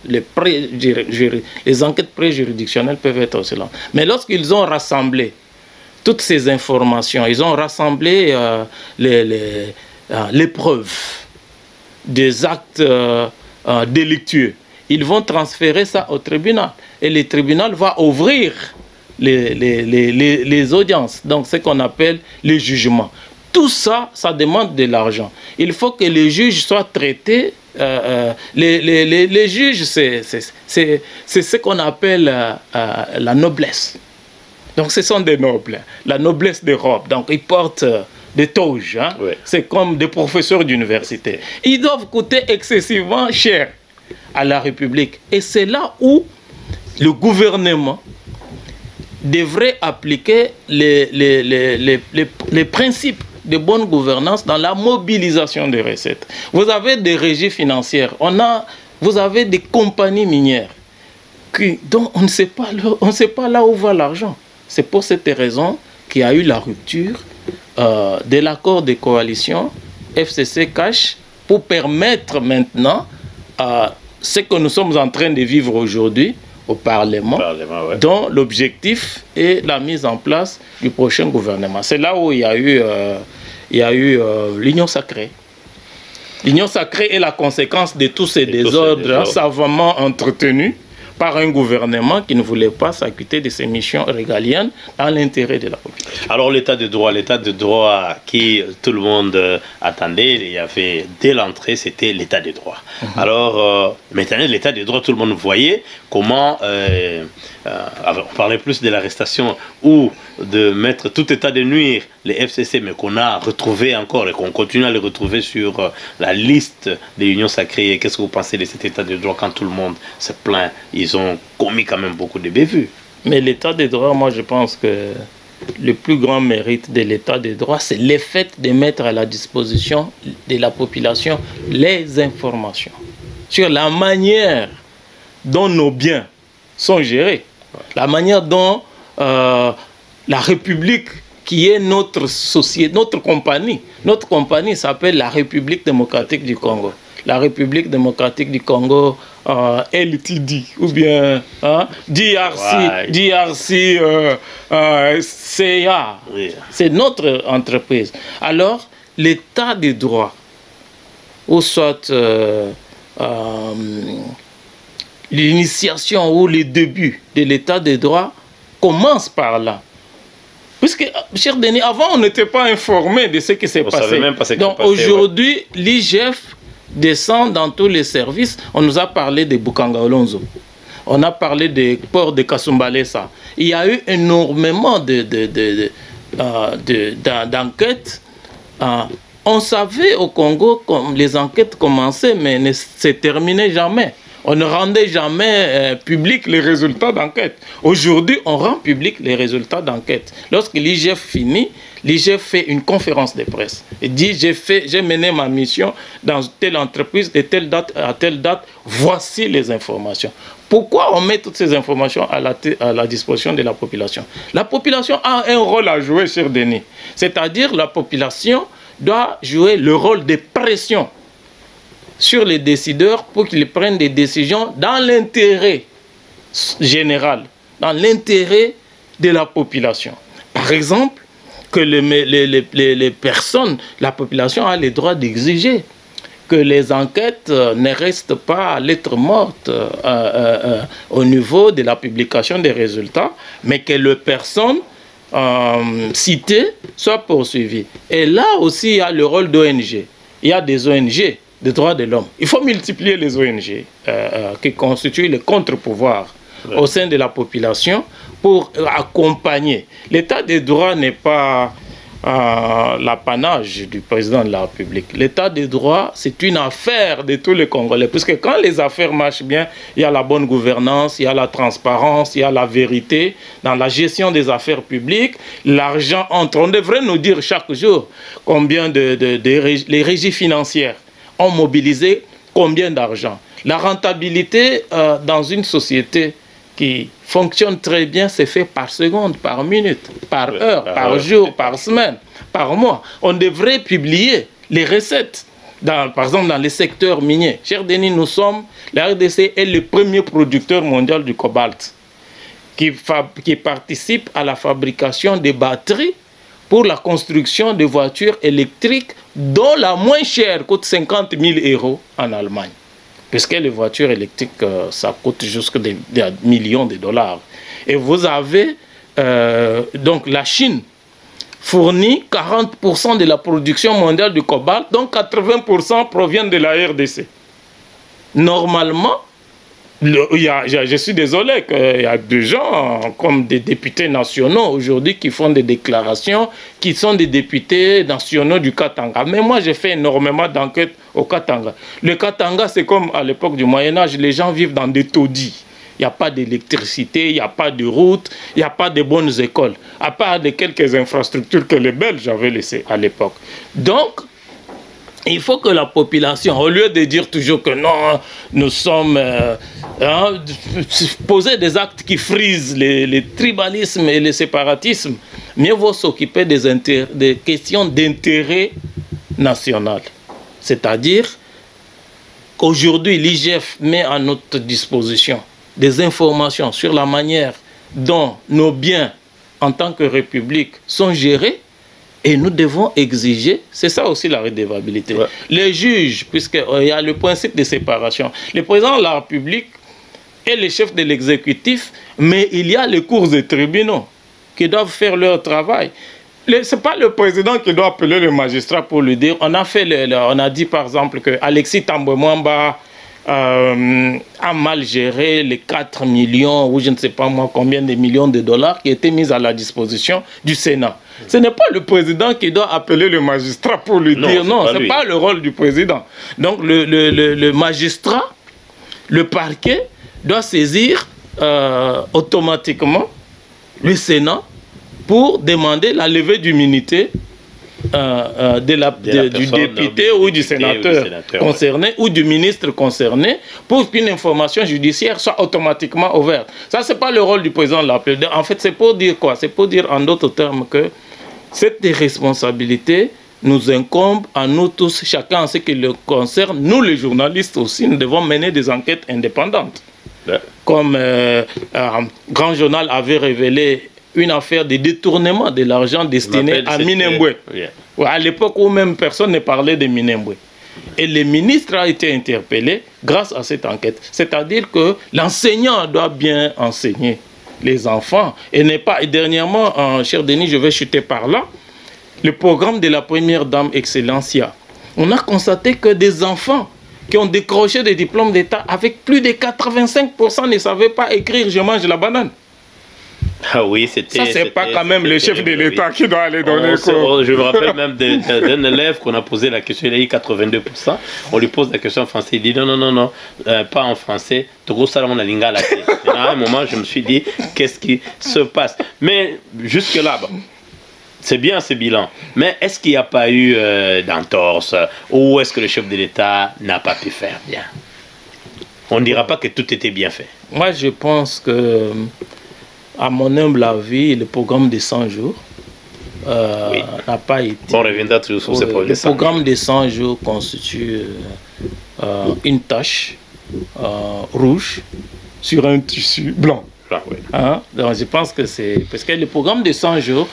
préjuridictionnelles peuvent être aussi lentes. Mais lorsqu'ils ont rassemblé toutes ces informations, ils ont rassemblé les preuves des actes délictueux, ils vont transférer ça au tribunal. Et le tribunal va ouvrir les audiences. Donc, ce qu'on appelle le jugement. Tout ça, ça demande de l'argent. Il faut que les juges soient traités. Les juges, c'est ce qu'on appelle la noblesse. Donc, ce sont des nobles. La noblesse des robes. Donc, ils portent des toges. Hein? Oui. C'est comme des professeurs d'université. Ils doivent coûter excessivement cher à la République. Et c'est là où le gouvernement devrait appliquer les principes de bonne gouvernance dans la mobilisation des recettes. Vous avez des régies financières, vous avez des compagnies minières dont on ne sait pas là où va l'argent. C'est pour cette raison qu'il y a eu la rupture de l'accord de coalition FCC-Cash pour permettre maintenant ce que nous sommes en train de vivre aujourd'hui au Parlement, ouais, dont l'objectif est la mise en place du prochain gouvernement. C'est là où il y a eu l'union sacrée. L'union sacrée est la conséquence de tous ces désordres savamment entretenus par un gouvernement qui ne voulait pas s'acquitter de ses missions régaliennes dans l'intérêt de la population. Alors l'état de droit qui tout le monde attendait, il y avait dès l'entrée, c'était l'état de droit. Alors maintenant l'état de droit, tout le monde voyait comment, on parlait plus de l'arrestation ou de mettre tout état de nuire les FCC, mais qu'on a retrouvé encore et qu'on continue à les retrouver sur la liste des unions sacrées. Qu'est-ce que vous pensez de cet état de droit quand tout le monde se plaint? Ils ont commis quand même beaucoup de bévues. Mais l'état de droit, moi je pense que le plus grand mérite de l'état de droit, c'est le fait de mettre à la disposition de la population les informations sur la manière dont nos biens sont gérés, la manière dont la République, qui est notre société, notre compagnie s'appelle la République démocratique du Congo. La République démocratique du Congo, LTD, ou bien DRC, CA. Oui. C'est notre entreprise. Alors, l'état de droit, ou soit l'initiation ou le début de l'état de droit, commence par là. Puisque, cher Denis, avant, on n'était pas informé de ce qui s'est passé. Même pas ce qui donc aujourd'hui, l'IGF descend dans tous les services. On nous a parlé de Bukanga Olonzo. On a parlé des ports de Kasumbalesa. Il y a eu énormément d'enquêtes. On savait au Congo que les enquêtes commençaient, mais ne se terminaient jamais. On ne rendait jamais public les résultats d'enquête. Aujourd'hui, on rend public les résultats d'enquête. Lorsque l'IGF finit, l'IGF fait une conférence de presse. Il dit, j'ai mené ma mission dans telle entreprise de telle date à telle date. Voici les informations. Pourquoi on met toutes ces informations à la disposition de la population? La population a un rôle à jouer, cher Denis. C'est-à-dire la population doit jouer le rôle de pression sur les décideurs pour qu'ils prennent des décisions dans l'intérêt général, dans l'intérêt de la population. Par exemple, que les personnes, la population a le droit d'exiger que les enquêtes ne restent pas à lettre morte au niveau de la publication des résultats, mais que les personnes citées soient poursuivies. Et là aussi, il y a le rôle d'ONG. Il y a des ONG des droits de l'homme. Il faut multiplier les ONG qui constituent le contre-pouvoir au sein de la population pour accompagner. L'état des droits n'est pas l'apanage du président de la République. L'état des droits, c'est une affaire de tous les Congolais. Puisque quand les affaires marchent bien, il y a la bonne gouvernance, il y a la transparence, il y a la vérité dans la gestion des affaires publiques. L'argent entre. On devrait nous dire chaque jour combien les régies financières ont mobilisé combien d'argent. La rentabilité dans une société qui fonctionne très bien, c'est fait par seconde, par minute, par heure, par jour, par semaine, par mois. On devrait publier les recettes, par exemple dans les secteurs miniers. Cher Denis, la RDC est le premier producteur mondial du cobalt qui participe à la fabrication des batteries pour la construction de voitures électriques dont la moins chère coûte 50 000 € en Allemagne. Puisque les voitures électriques, ça coûte jusqu'à des millions de dollars. Et vous avez, donc la Chine fournit 40% de la production mondiale du cobalt, donc 80% proviennent de la RDC. Normalement, je suis désolé qu'il y a des gens comme des députés nationaux aujourd'hui qui font des déclarations, qui sont des députés nationaux du Katanga. Mais moi, j'ai fait énormément d'enquêtes au Katanga. Le Katanga, c'est comme à l'époque du Moyen-Âge, les gens vivent dans des taudis. Il n'y a pas d'électricité, il n'y a pas de route, il n'y a pas de bonnes écoles, à part de quelques infrastructures que les Belges avaient laissées à l'époque. Donc, il faut que la population, au lieu de dire toujours que non, nous sommes... poser des actes qui frisent les tribalismes et les séparatismes, mieux vaut s'occuper des questions d'intérêt national. C'est-à-dire qu'aujourd'hui, l'IGF met à notre disposition des informations sur la manière dont nos biens en tant que République sont gérés. Et nous devons exiger, c'est ça aussi la redevabilité. Ouais. Les juges, puisqu'il y a le principe de séparation. Le président de la République est le chef de l'exécutif, mais il y a les cours et tribunaux qui doivent faire leur travail. Ce n'est pas le président qui doit appeler le magistrat pour lui dire. On a dit par exemple que Alexis Thambwe Mwamba a mal géré les 4 millions ou je ne sais pas moi combien de millions de dollars qui étaient mis à la disposition du Sénat. Ce n'est pas le président qui doit appeler le magistrat pour lui dire non, ce n'est pas le rôle du président. Donc le magistrat, le parquet doit saisir automatiquement le Sénat pour demander la levée d'immunité du député ou du sénateur concerné ou du ministre concerné pour qu'une information judiciaire soit automatiquement ouverte. Ça, ce n'est pas le rôle du président de la République. En fait, c'est pour dire quoi? C'est pour dire en d'autres termes que cette responsabilité nous incombe à nous tous, chacun en ce qui le concerne. Nous, les journalistes aussi, nous devons mener des enquêtes indépendantes. Ouais. Comme Grand Journal avait révélé une affaire de détournement de l'argent destiné à Minembwe. Yeah. Ouais, à l'époque où même personne ne parlait de Minembwe. Et le ministre a été interpellé grâce à cette enquête. C'est-à-dire que l'enseignant doit bien enseigner les enfants. Et n'est pas. Et dernièrement, cher Denis, je vais chuter par là, le programme de la première dame Excellencia. On a constaté que des enfants qui ont décroché des diplômes d'État avec plus de 85% ne savaient pas écrire « je mange la banane ». Ah oui, c'était... Ça, c'est pas quand même le chef de l'État qui doit aller donner cours. Je me rappelle même d'un élève qu'on a posé la question, il a eu 82%. On lui pose la question en français, il dit non, pas en français. À un moment, je me suis dit, qu'est-ce qui se passe? Mais jusque-là, bon, c'est bien ce bilan. Mais est-ce qu'il n'y a pas eu d'entorse? Ou est-ce que le chef de l'État n'a pas pu faire bien? On ne dira pas que tout était bien fait. Moi, je pense que... À mon humble avis, le programme de 100 jours n'a pas été... On reviendra toujours sur ce programme. Le programme de 100 jours constitue une tache rouge sur un tissu blanc. Oui. Hein? Donc je pense que c'est... Parce que le programme de 100 jours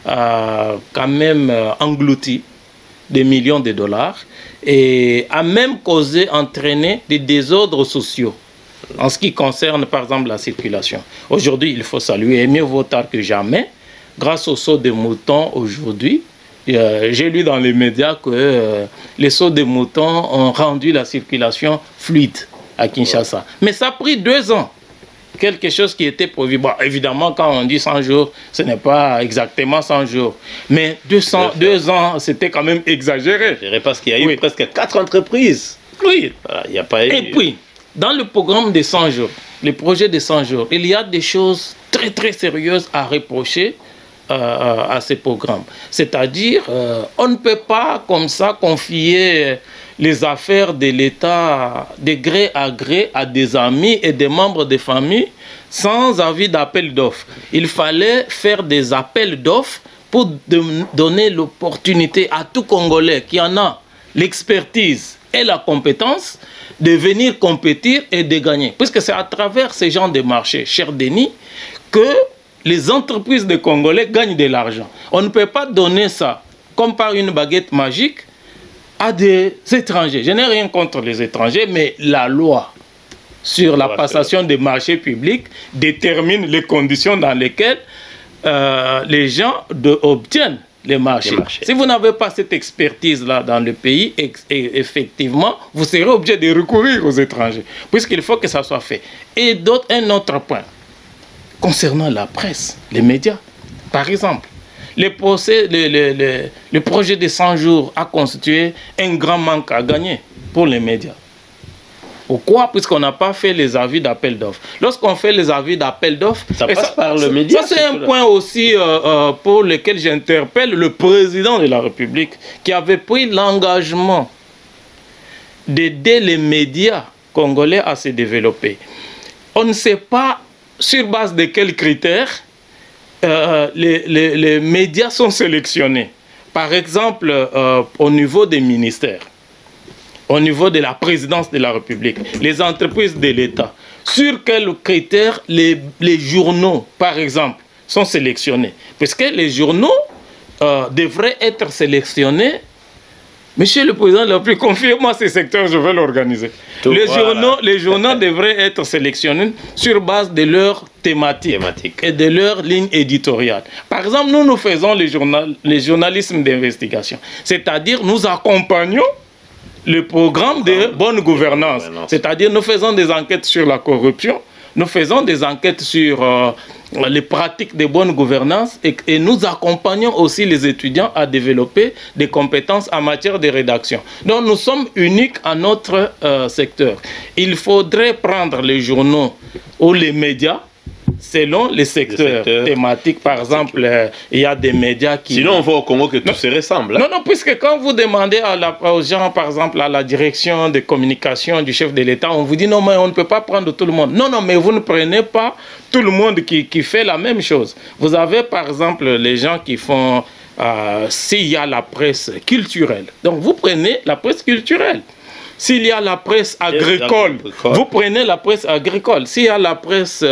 a quand même englouti des millions de dollars et a même entraîné des désordres sociaux. En ce qui concerne, par exemple, la circulation. Aujourd'hui, il faut saluer, et mieux vaut tard que jamais, grâce au saut de moutons aujourd'hui, j'ai lu dans les médias que les sauts de moutons ont rendu la circulation fluide à Kinshasa. Ouais. Mais ça a pris 2 ans. Quelque chose qui était prévu. Bon, évidemment, quand on dit 100 jours, ce n'est pas exactement 100 jours. Mais 2 ans, c'était quand même exagéré. Parce qu'il y a eu presque 4 entreprises. Oui. Voilà, il n'y a pas eu... Et puis... Dans le programme des 100 jours, le projet des 100 jours, il y a des choses très très sérieuses à reprocher à ces programmes. C'est-à-dire, on ne peut pas comme ça confier les affaires de l'État de gré à des amis et des membres de famille sans avis d'appel d'offres. Il fallait faire des appels d'offres pour donner l'opportunité à tout Congolais qui en a l'expertise et la compétence de venir compétir et de gagner. Puisque c'est à travers ces genres de marchés, cher Denis, que les entreprises de Congolais gagnent de l'argent. On ne peut pas donner ça comme par une baguette magique à des étrangers. Je n'ai rien contre les étrangers, mais la loi sur la passation des marchés publics détermine les conditions dans lesquelles les gens obtiennent les marchés. Si vous n'avez pas cette expertise-là dans le pays, effectivement, vous serez obligé de recourir aux étrangers, puisqu'il faut que ça soit fait. Et un autre point, concernant la presse, les médias, par exemple, le projet de 100 jours a constitué un grand manque à gagner pour les médias. Pourquoi? Puisqu'on n'a pas fait les avis d'appel d'offres. Lorsqu'on fait les avis d'appel d'offres, ça passe par le média. Ça, c'est un point aussi pour lequel j'interpelle le président de la République qui avait pris l'engagement d'aider les médias congolais à se développer. On ne sait pas sur base de quels critères les médias sont sélectionnés. Par exemple, au niveau des ministères, au niveau de la présidence de la République, les entreprises de l'État, sur quels critères les journaux, par exemple, sont sélectionnés. Parce que les journaux devraient être sélectionnés. Monsieur le Président de la République, confiez-moi ces secteurs, je vais l'organiser. Les journaux devraient être sélectionnés sur base de leur thématique et de leur ligne éditoriale. Par exemple, nous faisons les journalismes d'investigation. C'est-à-dire, nous accompagnons le programme de bonne gouvernance. C'est-à-dire, nous faisons des enquêtes sur la corruption, nous faisons des enquêtes sur les pratiques de bonne gouvernance et nous accompagnons aussi les étudiants à développer des compétences en matière de rédaction. Donc, nous sommes uniques à notre secteur. Il faudrait prendre les journaux ou les médias selon les secteurs thématiques. Par exemple, il y a des médias qui... Sinon, on voit au Congo que tout se ressemble. Non, non, puisque quand vous demandez aux gens, par exemple, à la direction de communication du chef de l'État, on vous dit non, mais on ne peut pas prendre tout le monde. Non, non, mais vous ne prenez pas tout le monde qui fait la même chose. Vous avez, par exemple, les gens qui font... s'il y a la presse culturelle. Donc, vous prenez la presse culturelle. S'il y a la presse agricole, vous prenez la presse agricole. S'il y a la presse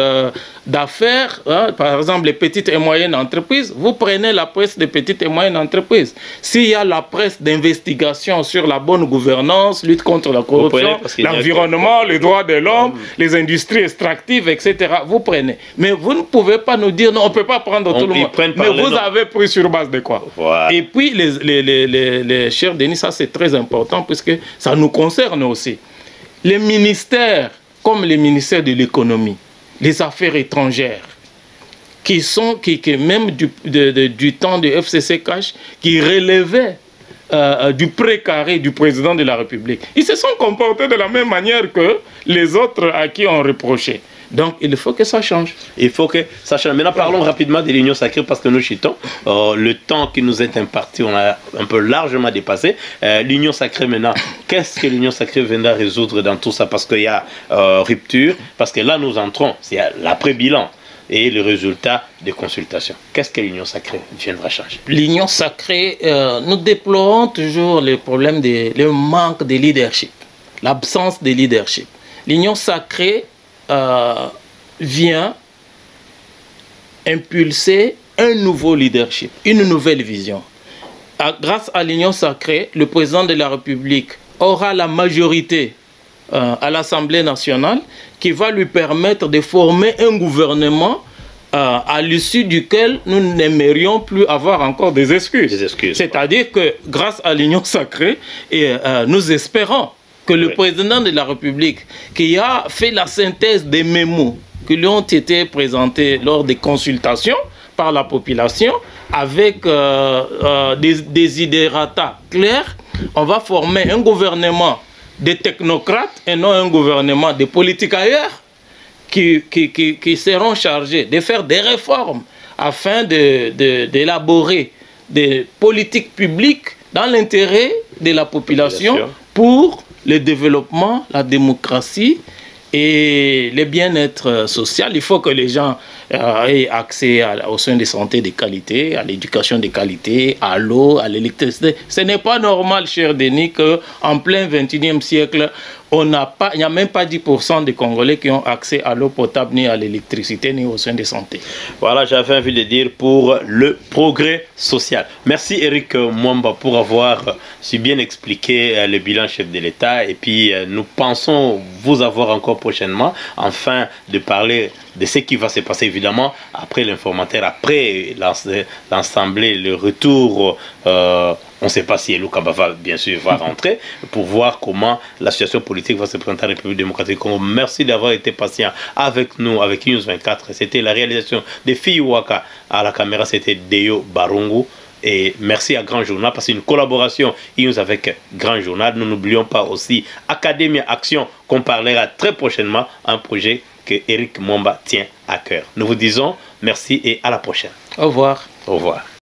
d'affaires, hein, par exemple les petites et moyennes entreprises, vous prenez la presse des petites et moyennes entreprises. S'il y a la presse d'investigation sur la bonne gouvernance, lutte contre la corruption, l'environnement, les droits de l'homme, les industries extractives, etc., vous prenez. Mais vous ne pouvez pas nous dire, non, on ne peut pas prendre tout le monde. Mais vous avez pris sur base de quoi? Voilà. Et puis, les chers Denis, ça c'est très important puisque ça nous concerne aussi. Les ministères, comme les ministères de l'économie, les affaires étrangères, qui même du temps du FCC Cash, qui relevaient du précaré du président de la République. Ils se sont comportés de la même manière que les autres à qui on reprochait. Donc, il faut que ça change. Il faut que ça change. Maintenant, parlons rapidement de l'Union sacrée parce que nous chutons. Le temps qui nous est imparti, on a un peu largement dépassé. L'Union sacrée, maintenant, qu'est-ce que l'Union sacrée viendra résoudre dans tout ça? Parce qu'il y a rupture, parce que là, nous entrons, c'est l'après-bilan et le résultat des consultations. Qu'est-ce que l'Union sacrée viendra changer? L'Union sacrée, nous déplorons toujours le problème, le manque de leadership, l'absence de leadership. L'Union sacrée vient impulser un nouveau leadership, une nouvelle vision. Grâce à l'Union sacrée, le président de la République aura la majorité à l'Assemblée nationale qui va lui permettre de former un gouvernement à l'issue duquel nous n'aimerions plus avoir encore des excuses. C'est-à-dire que grâce à l'Union sacrée, nous espérons que le président de la République, qui a fait la synthèse des mémos qui lui ont été présentés lors des consultations par la population, avec des desiderata clairs, on va former un gouvernement de technocrates et non un gouvernement de politiques ailleurs qui seront chargés de faire des réformes afin d'élaborer des politiques publiques dans l'intérêt de la population pour le développement, la démocratie et le bien-être social. Il faut que les gens aient accès aux soins de santé de qualité, à l'éducation de qualité, à l'eau, à l'électricité. Ce n'est pas normal, cher Denis, qu'en plein 21e siècle, il n'y a même pas 10% des Congolais qui ont accès à l'eau potable, ni à l'électricité, ni aux soins de santé. Voilà, j'avais envie de dire pour le progrès social. Merci Eric Mwamba pour avoir si bien expliqué le bilan chef de l'État. Et puis, nous pensons vous avoir encore prochainement, afin de parler de ce qui va se passer, évidemment, après l'informateur, après l'Assemblée, le retour... on ne sait pas si Elou Kabava, bien sûr, va rentrer pour voir comment la situation politique va se présenter en République démocratique du Congo. Merci d'avoir été patient avec nous, avec News 24. C'était la réalisation de Filles Waka. À la caméra, c'était Deyo Barungu. Et merci à Grand Journal parce que une collaboration avec Grand Journal. Nous n'oublions pas aussi Academia Action qu'on parlera très prochainement, un projet que Eric Mwamba tient à cœur. Nous vous disons merci et à la prochaine. Au revoir. Au revoir.